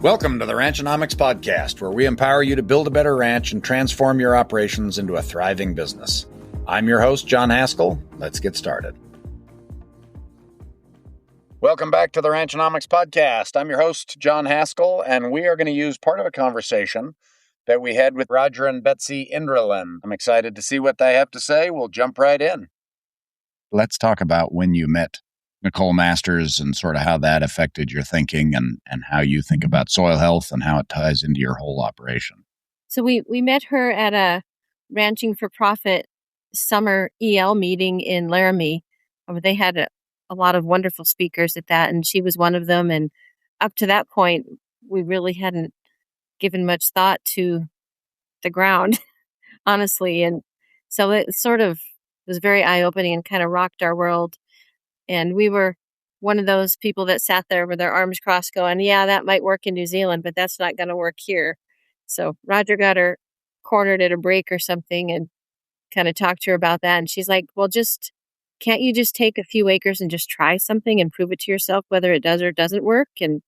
Welcome to the Ranchonomics Podcast, where we empower you to build a better ranch and transform your operations into a thriving business. I'm your host, John Haskell. Let's get started. Welcome back to the Ranchonomics Podcast. I'm your host, John Haskell, and we are going to use part of a conversation that we had with Roger and Betsy Indreland. I'm excited to see what they have to say. We'll jump right in. Let's talk about when you met Nicole Masters and sort of how that affected your thinking and how you think about soil health and how it ties into your whole operation. So we met her at a Ranching for Profit summer EL meeting in Laramie. They had a lot of wonderful speakers at that, and she was one of them. And up to that point, we really hadn't given much thought to the ground, honestly. And so it sort of was very eye-opening and kind of rocked our world. And we were one of those people that sat there with their arms crossed going, yeah, that might work in New Zealand, but that's not going to work here. So Roger got her cornered at a break or something and kind of talked to her about that. And she's like, well, can't you just take a few acres and just try something and prove it to yourself whether it does or doesn't work? And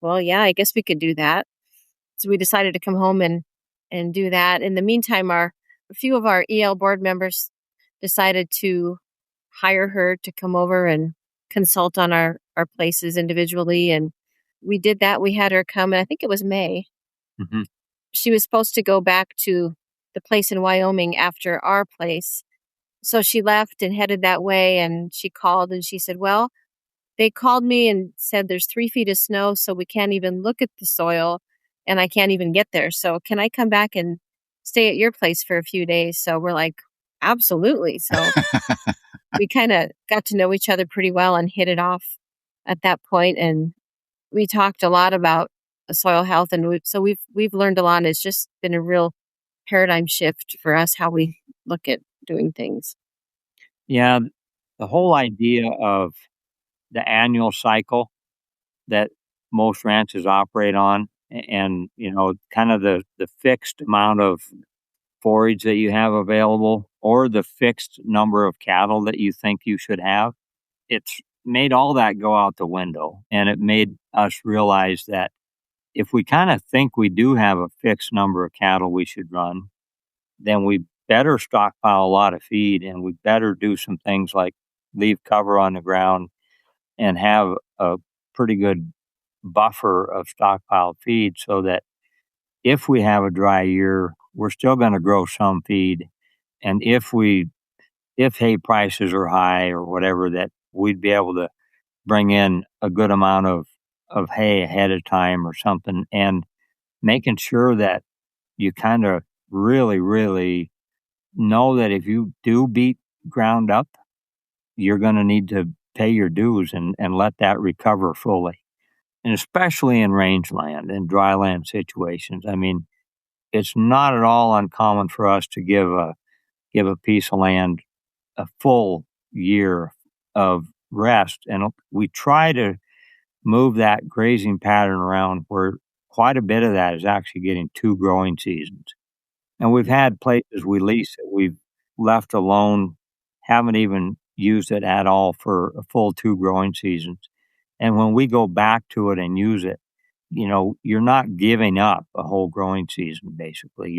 well, yeah, I guess we could do that. So we decided to come home and do that. In the meantime, a few of our EL board members decided to hire her to come over and consult on our places individually. And we did that. We had her come, and I think it was May. Mm-hmm. She was supposed to go back to the place in Wyoming after our place. So she left and headed that way, and she called and she said, well, they called me and said there's 3 feet of snow, so we can't even look at the soil and I can't even get there. So can I come back and stay at your place for a few days? So we're like, absolutely. So we kind of got to know each other pretty well and hit it off at that point. And we talked a lot about soil health. And we've learned a lot. It's just been a real paradigm shift for us, how we look at doing things. Yeah. The whole idea of the annual cycle that most ranches operate on and, kind of the fixed amount of forage that you have available or the fixed number of cattle that you think you should have, it's made all that go out the window. And it made us realize that if we kind of think we do have a fixed number of cattle we should run, then we better stockpile a lot of feed, and we better do some things like leave cover on the ground and have a pretty good buffer of stockpiled feed so that if we have a dry year, we're still going to grow some feed. And if hay prices are high or whatever, that we'd be able to bring in a good amount of hay ahead of time or something, and making sure that you kind of really, really know that if you do beat ground up, you're going to need to pay your dues and let that recover fully. And especially in rangeland and dryland situations. I mean, it's not at all uncommon for us to give a piece of land a full year of rest. And we try to move that grazing pattern around where quite a bit of that is actually getting 2 growing seasons. And we've had places we lease that we've left alone, haven't even used it at all for a full 2 growing seasons. And when we go back to it and use it, you're not giving up a whole growing season, basically.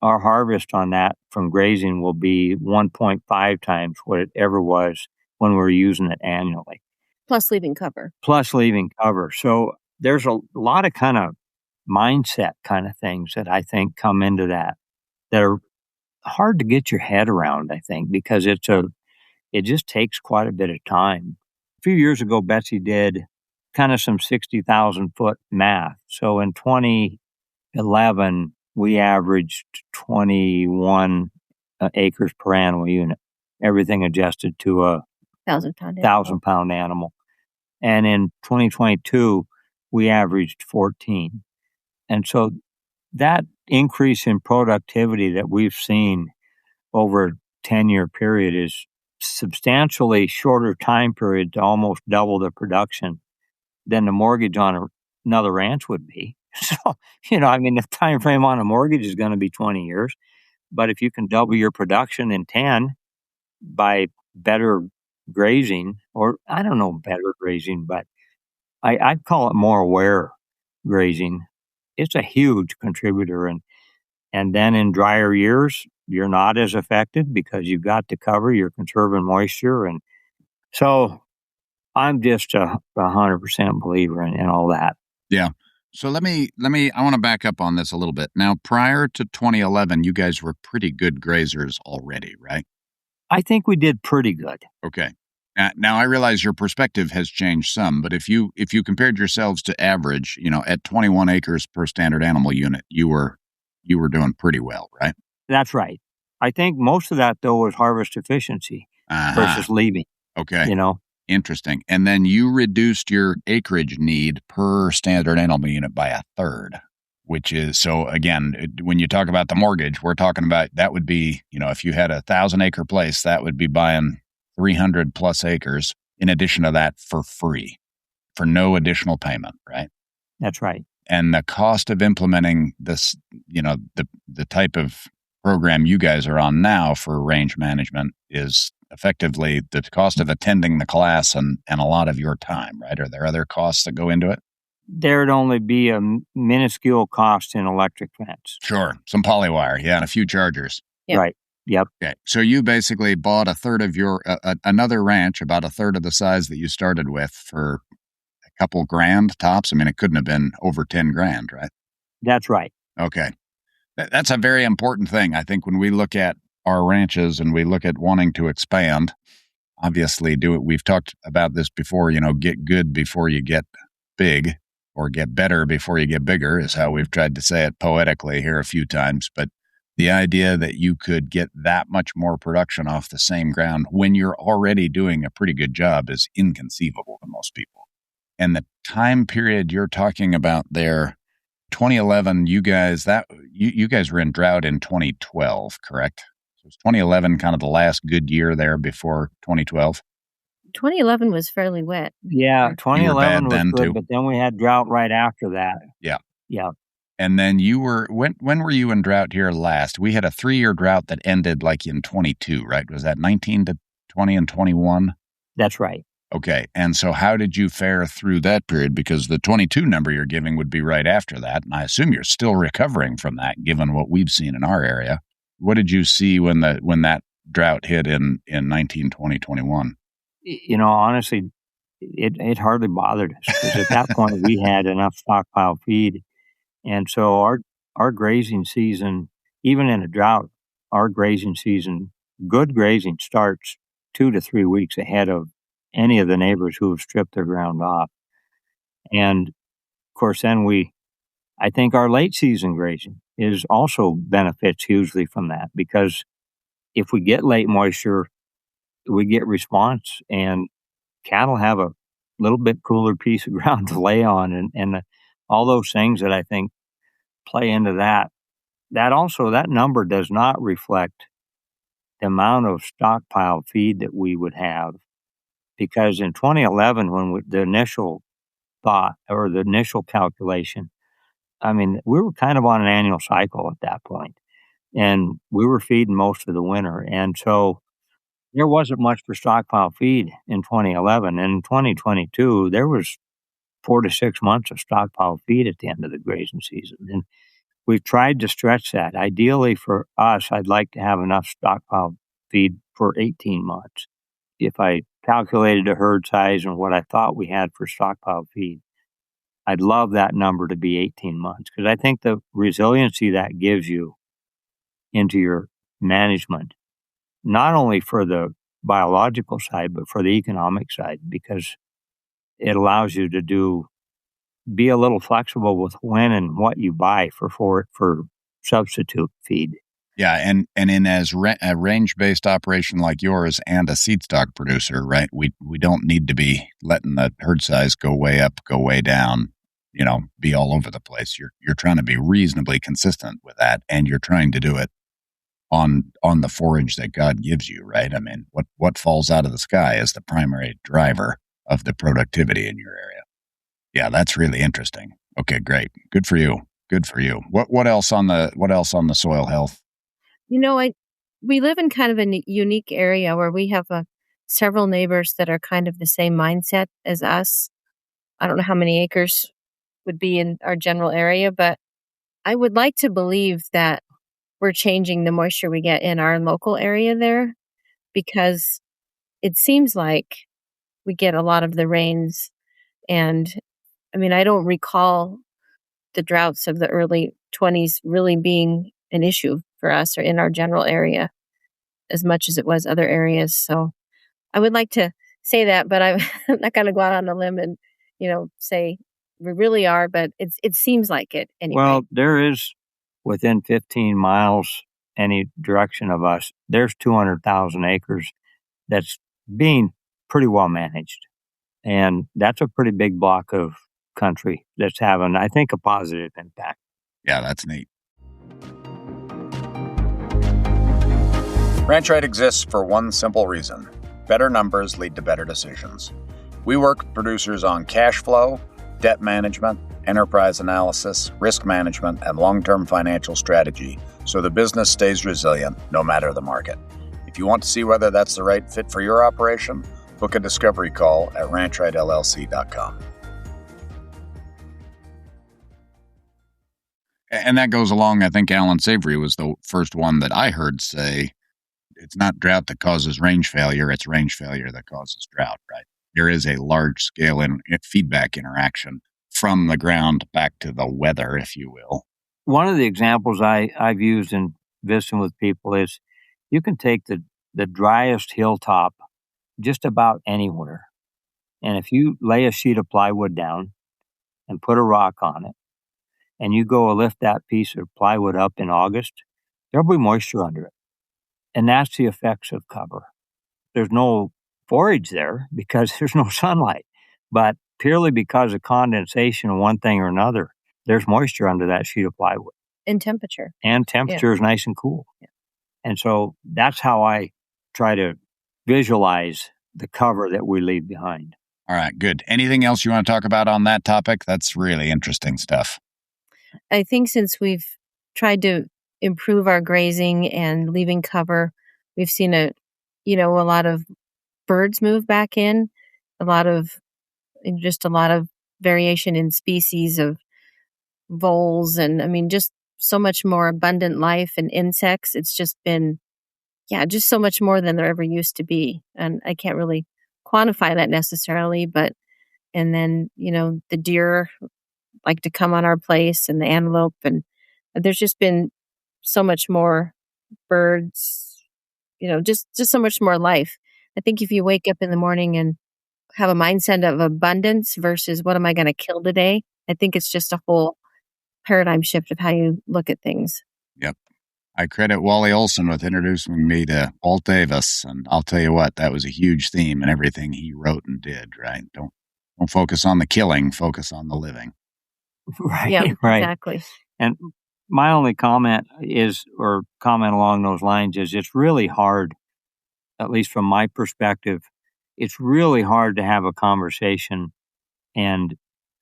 Our harvest on that from grazing will be 1.5 times what it ever was when we were using it annually. Plus leaving cover. So there's a lot of kind of mindset kind of things that I think come into that are hard to get your head around, I think, because it just takes quite a bit of time. A few years ago, Betsy did kind of some 60,000 foot math. So in 2011, we averaged 21 acres per animal unit, everything adjusted to a 1,000-pound animal. And in 2022, we averaged 14. And so that increase in productivity that we've seen over a 10-year period is substantially shorter time period to almost double the production than the mortgage on another ranch would be. So, the time frame on a mortgage is going to be 20 years. But if you can double your production in 10 by better grazing, or I don't know better grazing, but I'd call it more aware grazing, it's a huge contributor. And then in drier years, you're not as affected because you've got the cover, you're conserving moisture. And so I'm just a 100% believer in all that. Yeah. So I want to back up on this a little bit. Now, prior to 2011, you guys were pretty good grazers already, right? I think we did pretty good. Okay. Now I realize your perspective has changed some, but if you compared yourselves to average, at 21 acres per standard animal unit, you were doing pretty well, right? That's right. I think most of that, though, was harvest efficiency versus leaving. Okay. Interesting. And then you reduced your acreage need per standard animal unit by a third, which is, so again, when you talk about the mortgage, we're talking about, that would be, if you had a 1,000-acre place, that would be buying 300 plus acres in addition to that for free, for no additional payment, right? That's right. And the cost of implementing this, the type of program you guys are on now for range management is effectively the cost of attending the class and a lot of your time, right? Are there other costs that go into it? There'd only be a minuscule cost in electric fence. Sure. Some polywire, yeah, and a few chargers. Yep. Right. Yep. Okay. So you basically bought a third of your, another ranch, about a third of the size that you started with, for a couple grand tops. I mean, it couldn't have been over 10 grand, right? That's right. Okay. That's a very important thing. I think when we look at our ranches and we look at wanting to expand, obviously we've talked about this before, get good before you get big, or get better before you get bigger, is how we've tried to say it poetically here a few times. But the idea that you could get that much more production off the same ground when you're already doing a pretty good job is inconceivable to most people. And the time period you're talking about there, 2011, you guys were in drought in 2012, correct? So was 2011 kind of the last good year there before 2012? 2011 was fairly wet. Yeah, 2011 was then good, too. but then we had drought right after that. Yeah. Yeah. And then when were you in drought here last? We had a 3-year drought that ended like in 22, right? Was that 19 to 20 and 21? That's right. Okay. And so how did you fare through that period? Because the 22 number you're giving would be right after that. And I assume you're still recovering from that, given what we've seen in our area. What did you see when that drought hit in 19, 20, 21? Honestly, it hardly bothered us, because at that point we had enough stockpile feed. And so our grazing season, even in a drought, our grazing season, good grazing, starts 2 to 3 weeks ahead of any of the neighbors who have stripped their ground off. And of course, then I think our late season grazing also benefits hugely from that, because if we get late moisture, we get response, and cattle have a little bit cooler piece of ground to lay on, and all those things that I think play into that. That number does not reflect the amount of stockpile feed that we would have, because in 2011, when the initial thought, or the initial calculation, I mean, we were kind of on an annual cycle at that point, and we were feeding most of the winter. And so there wasn't much for stockpile feed in 2011. And in 2022, there was 4 to 6 months of stockpile feed at the end of the grazing season. And we've tried to stretch that. Ideally for us, I'd like to have enough stockpile feed for 18 months. If I calculated a herd size and what I thought we had for stockpile feed, I'd love that number to be 18 months, because I think the resiliency that gives you into your management, not only for the biological side, but for the economic side, because it allows you to be a little flexible with when and what you buy for substitute feed. Yeah, and in a range-based operation like yours and a seed stock producer, right? We don't need to be letting the herd size go way up, go way down, be all over the place. You're trying to be reasonably consistent with that, and you're trying to do it on the forage that God gives you, right? I mean, what falls out of the sky is the primary driver of the productivity in your area. Yeah, that's really interesting. Okay, great. Good for you. Good for you. What else on the soil health? We live in kind of a unique area where we have several neighbors that are kind of the same mindset as us. I don't know how many acres would be in our general area. But I would like to believe that we're changing the moisture we get in our local area there, because it seems like we get a lot of the rains. And I mean, I don't recall the droughts of the early 20s really being an issue for us or in our general area as much as it was other areas. So I would like to say that, but I'm not going to go out on a limb and, say we really are, but it seems like it anyway. Well, there is, within 15 miles any direction of us, there's 200,000 acres that's being pretty well managed. And that's a pretty big block of country that's having, I think, a positive impact. Yeah, that's neat. Ranch Right exists for one simple reason. Better numbers lead to better decisions. We work with producers on cash flow, debt management, enterprise analysis, risk management, and long-term financial strategy so the business stays resilient no matter the market. If you want to see whether that's the right fit for your operation, book a discovery call at ranchrightllc.com. And that goes along, I think Alan Savory was the first one that I heard say, it's not drought that causes range failure, it's range failure that causes drought, right? There is a large scale feedback interaction from the ground back to the weather, if you will. One of the examples I've used in visiting with people is you can take the driest hilltop just about anywhere. And if you lay a sheet of plywood down and put a rock on it, and you go lift that piece of plywood up in August, there'll be moisture under it. And that's the effects of cover. There's no forage there because there's no sunlight. But purely because of condensation of one thing or another, there's moisture under that sheet of plywood. And temperature. And temperature is nice and cool. Yeah. And so that's how I try to visualize the cover that we leave behind. All right, good. Anything else you want to talk about on that topic? That's really interesting stuff. I think since we've tried to improve our grazing and leaving cover, we've seen a lot of birds move back in, a lot of variation in species of voles, and I mean, just so much more abundant life and insects. It's just been, just so much more than there ever used to be. And I can't really quantify that necessarily, and then, the deer like to come on our place and the antelope, and there's just been so much more birds, just so much more life. I think if you wake up in the morning and have a mindset of abundance versus what am I going to kill today, I think it's just a whole paradigm shift of how you look at things. Yep. I credit Wally Olson with introducing me to Walt Davis, and I'll tell you what, that was a huge theme in everything he wrote and did, right? Don't focus on the killing, focus on the living. Right. Yeah, right. Exactly. And my only comment along those lines is it's really hard, at least from my perspective, it's really hard to have a conversation and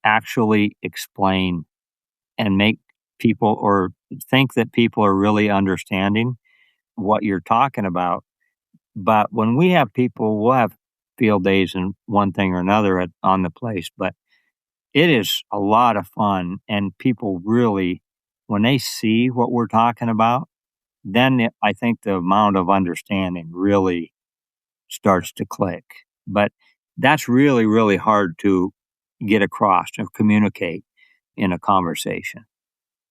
actually explain and make people or think that people are really understanding what you're talking about. But when we have people, we'll have field days and one thing or another on the place, but it is a lot of fun, and people really, when they see what we're talking about, then I think the amount of understanding really starts to click. But that's really, really hard to get across or communicate in a conversation.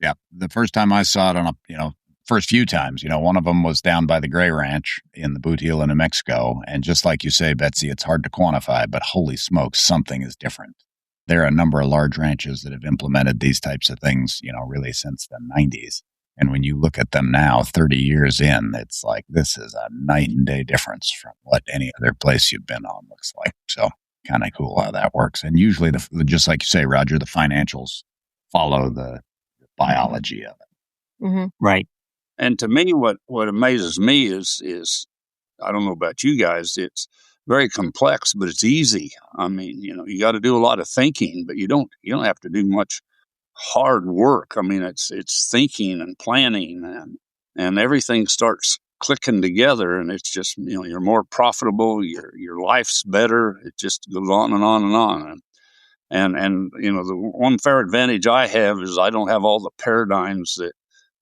Yeah. The first time I saw it first few times, one of them was down by the Gray Ranch in the Boot Heel in New Mexico. And just like you say, Betsy, it's hard to quantify, but holy smokes, something is different. There are a number of large ranches that have implemented these types of things, really since the 90s. And when you look at them now, 30 years in, it's like this is a night and day difference from what any other place you've been on looks like. So kind of cool how that works. And usually, just like you say, Roger, the financials follow the biology of it. Mm-hmm. Right. And to me, what amazes me is I don't know about you guys, it's very complex, but it's easy. I mean, you got to do a lot of thinking, but you don't have to do much hard work. I mean, it's thinking and planning, and everything starts clicking together, and it's just you're more profitable, your life's better. It just goes on and on and on. And the one fair advantage I have is I don't have all the paradigms that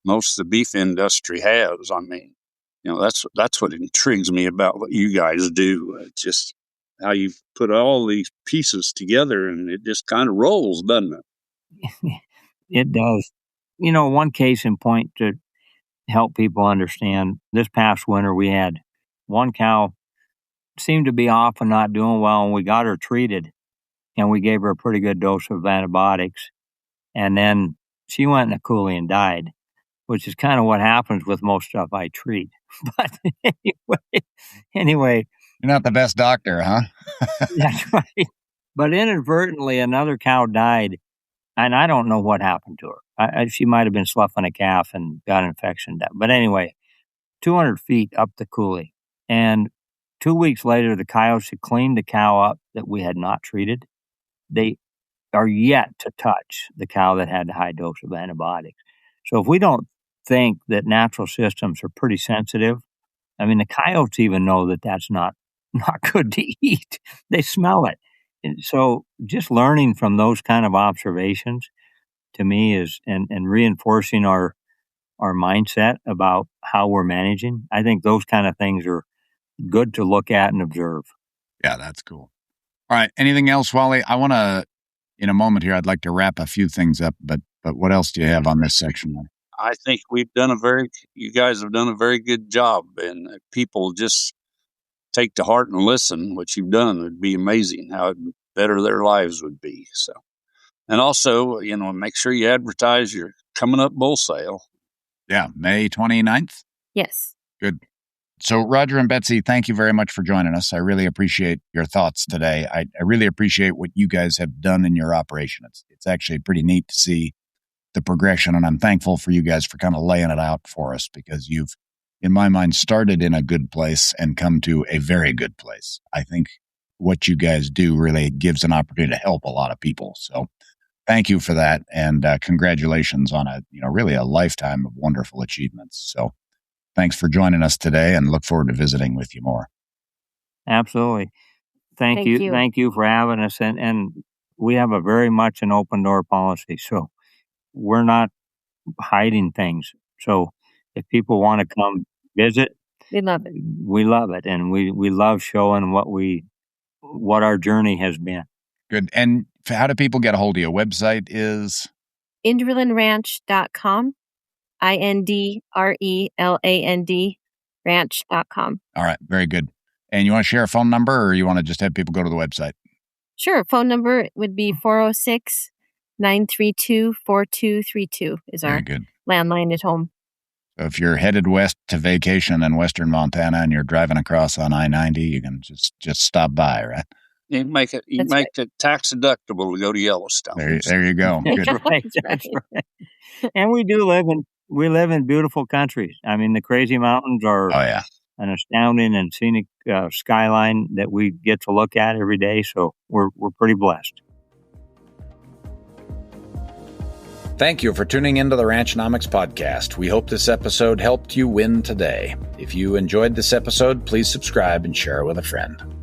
most of the beef industry has. I mean, that's what intrigues me about what you guys do. It's just how you put all these pieces together and it just kind of rolls, doesn't it? It does. One case in point to help people understand, this past winter we had one cow seemed to be off and not doing well, and we got her treated, and we gave her a pretty good dose of antibiotics, and then she went in a coulee and died, which is kind of what happens with most stuff I treat. But anyway. You're not the best doctor, huh? That's right. But inadvertently, another cow died, and I don't know what happened to her. She might have been sloughing a calf and got an infection. But anyway, 200 feet up the coulee. And 2 weeks later, the coyotes had cleaned the cow up that we had not treated. They are yet to touch the cow that had the high dose of antibiotics. So if we don't think that natural systems are pretty sensitive, I mean, the coyotes even know that that's not good to eat. They smell it. And so just learning from those kind of observations to me is, and reinforcing our mindset about how we're managing, I think those kind of things are good to look at and observe. Yeah, that's cool. All right. Anything else, Wally? I want to, in a moment here, I'd like to wrap a few things up, but what else do you have on this section? I think you guys have done a very good job, and people just take to heart and listen. What you've done would be amazing, how better their lives would be. So, and also, make sure you advertise your coming up bull sale. Yeah, May 29th? Yes. Good. So, Roger and Betsy, thank you very much for joining us. I really appreciate your thoughts today. I really appreciate what you guys have done in your operation. It's actually pretty neat to see the progression, and I'm thankful for you guys for kind of laying it out for us, because you've, in my mind, started in a good place and come to a very good place. I think what you guys do really gives an opportunity to help a lot of people. So thank you for that, and congratulations on really a lifetime of wonderful achievements. So thanks for joining us today, and look forward to visiting with you more. Absolutely. Thank you. Thank you for having us. And we have a very much an open door policy. So we're not hiding things. So if people want to come visit, we love it. We love it. And we love showing what our journey has been. Good. And how do people get a hold of you? Website is Indrelandranch.com. INDRELAND ranch.com. All right. Very good. And you want to share a phone number, or you want to just have people go to the website? Sure. Phone number would be 406-932-4232 is our landline at home. So if you're headed west to vacation in western Montana and you're driving across on I-90, you can just stop by, right? You make it tax deductible to go to Yellowstone. There you go. Good. That's right. And we live in beautiful countries. I mean, the Crazy Mountains are an astounding and scenic skyline that we get to look at every day. So we're pretty blessed. Thank you for tuning into the Ranchonomics podcast. We hope this episode helped you win today. If you enjoyed this episode, please subscribe and share it with a friend.